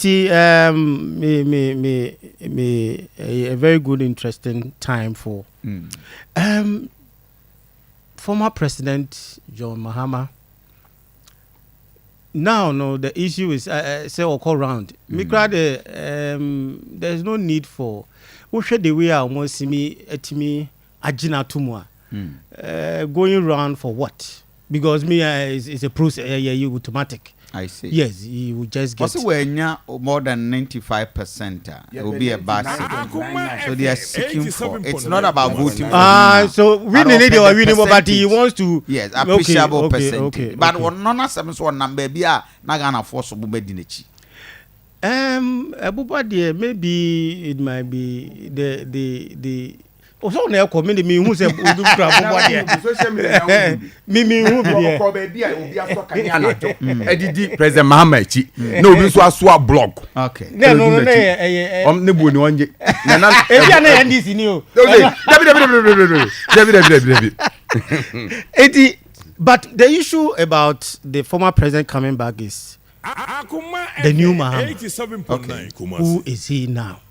a very good, interesting time for former President John Mahama. Now, no, the issue is say or call round. There's no need for. We should the way I almost see me ajina tumwa going round for what? Because me is a process. You automatic. I see. Yes, you will just get. Also, when more than 95%, it will be a bad signal. So they are seeking for. It's not about voting. So winning it or winning, but he wants to. Yes, appreciable percentage. But none of them so number be a nagana force of Bubedinichi. Everybody, maybe it might be the. Also, now coming me who say me who President Mahama no be so aswa blog. Okay. No. Ne bu ni onje. Na NDC ni o. But the issue about the former president coming back is the new Mahama. Okay. Who is he now?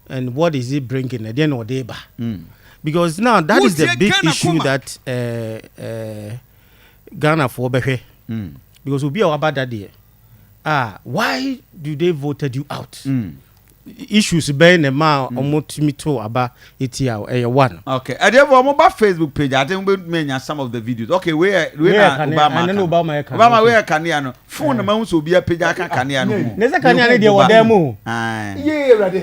And what is he bringing at the end of the day? Because now that is the big issue that Ghana for Behe. Because we'll be about that day. Why do they voted you out? Issues being a man almost me to about it one. Okay. I have a mobile Facebook page. I think we mention some of the videos. Okay, where Obama where can you phone amounts will be a page I can you. There's a canyon idea what demo. Yeah, ready.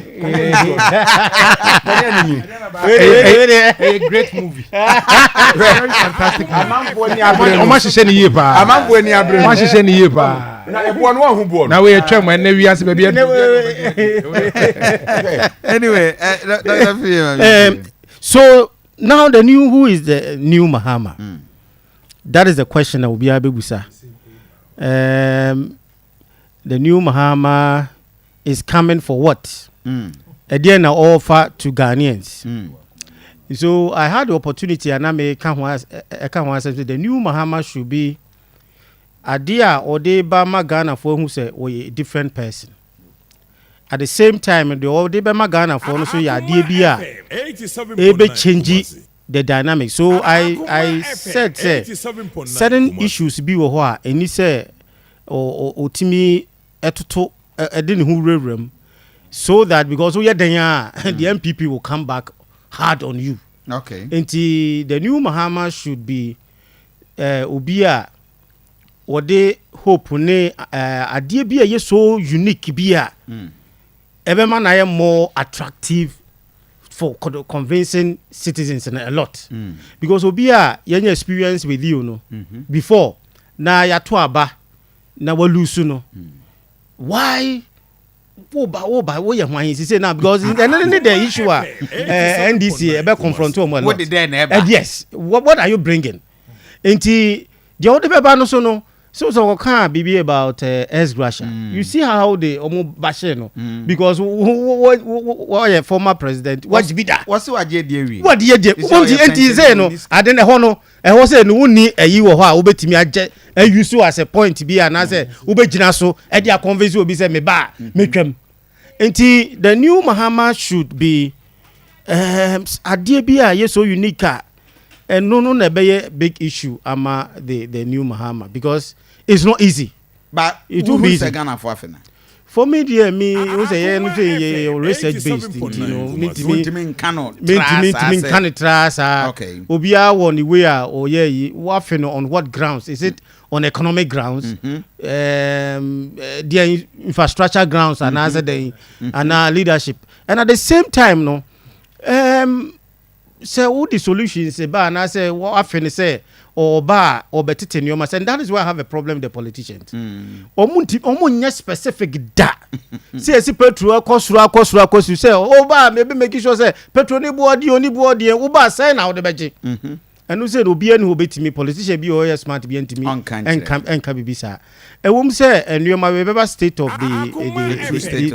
A great movie. Very fantastic. Now we are trying when we ask baby. Anyway, so now who is the new Mahama? That is the question that will be able to say. The new Mahama is coming for what? Again, an offer to Ghanaians. So I had the opportunity, and I can't say the new Mahama should be a dear or de Bama Ghana for who say a different person. At the same time, the old Bama Ghana for so ya DBA able change the dynamics. So I said certain issues be what and he said or Timi etoto didn't who room so that because we are there the MPP will come back hard on you. Okay. And the new Mahama should be Ubia or they hope ne idea be so unique be every man I am more attractive for convincing citizens a lot because Ubia any experience with you no before na ya to aba na we lose no why what you want to say now because the issue NDC about confront what did they never yes what are you bringing into the other paper no so can't be about ex-Gracia. You see how they almost bash no because what a former president what be that what's what you do what you say no I don't know I was saying no need a you or obetimi a use you as a point to be and I say ubejina so e dia convince obi say me ba me twam enti the new Mahama should be adie bi a so unique and no be big issue ama the new Mahama because it's not easy but it will be easy. For me dear me we say research based you know me can trust okay obia won the way or what on what grounds is it on economic grounds the infrastructure grounds and as the and leadership and at the same time no say all the solutions say ba na say what happen say or ba or betete nyoma and that is why I have a problem with the politicians omo specific da say petrol cost say oh ba maybe make sure say petrol ni board wo ba say na wo de beje and no say obi anu obetimi politician bi o smart bi antimi enka bibisa e wom say nyoma we be state of the